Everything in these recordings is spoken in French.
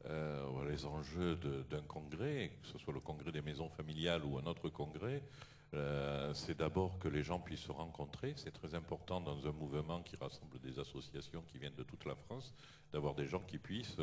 les enjeux d'un congrès, que ce soit le congrès des maisons familiales ou un autre congrès, c'est d'abord que les gens puissent se rencontrer. C'est très important dans un mouvement qui rassemble des associations qui viennent de toute la France, d'avoir des gens qui puissent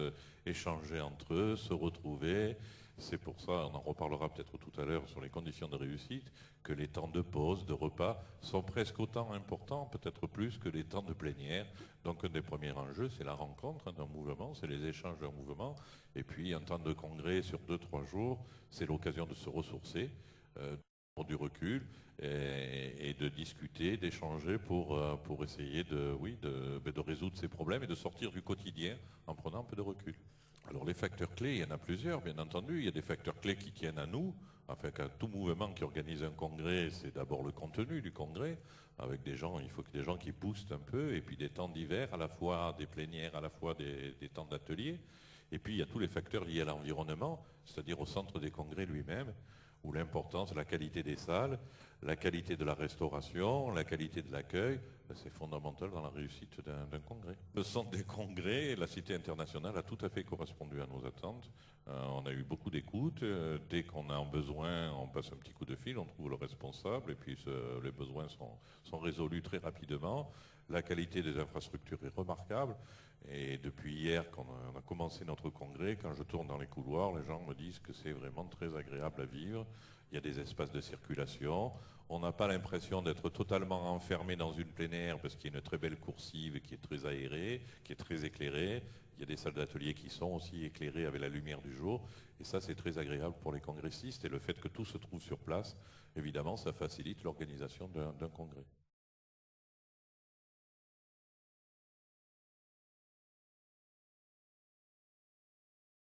échanger entre eux, se retrouver. C'est pour ça, on en reparlera peut-être tout à l'heure sur les conditions de réussite, que les temps de pause, de repas sont presque autant importants, peut-être plus que les temps de plénière. Donc un des premiers enjeux, c'est la rencontre d'un mouvement, c'est les échanges d'un mouvement. Et puis un temps de congrès sur 2-3 jours, c'est l'occasion de se ressourcer. Pour du recul et de discuter, d'échanger pour essayer de résoudre ces problèmes et de sortir du quotidien en prenant un peu de recul. Alors les facteurs clés, il y en a plusieurs, bien entendu. Il y a des facteurs clés qui tiennent à nous. Enfin, qu'à tout mouvement qui organise un congrès, c'est d'abord le contenu du congrès. Avec des gens, il faut que des gens qui boostent un peu, et puis des temps d'hiver, à la fois des plénières, à la fois des temps d'atelier. Et puis il y a tous les facteurs liés à l'environnement, c'est-à-dire au centre des congrès lui-même, où l'importance, la qualité des salles, la qualité de la restauration, la qualité de l'accueil, c'est fondamental dans la réussite d'un congrès. Le centre des congrès, la Cité internationale a tout à fait correspondu à nos attentes. On a eu beaucoup d'écoute. Dès qu'on a un besoin, on passe un petit coup de fil, on trouve le responsable et puis les besoins sont résolus très rapidement. La qualité des infrastructures est remarquable. Et depuis hier, quand on a commencé notre congrès, quand je tourne dans les couloirs, les gens me disent que c'est vraiment très agréable à vivre. Il y a des espaces de circulation. On n'a pas l'impression d'être totalement enfermé dans une plénière parce qu'il y a une très belle coursive qui est très aérée, qui est très éclairée. Il y a des salles d'atelier qui sont aussi éclairées avec la lumière du jour. Et ça, c'est très agréable pour les congressistes. Et le fait que tout se trouve sur place, évidemment, ça facilite l'organisation d'un congrès.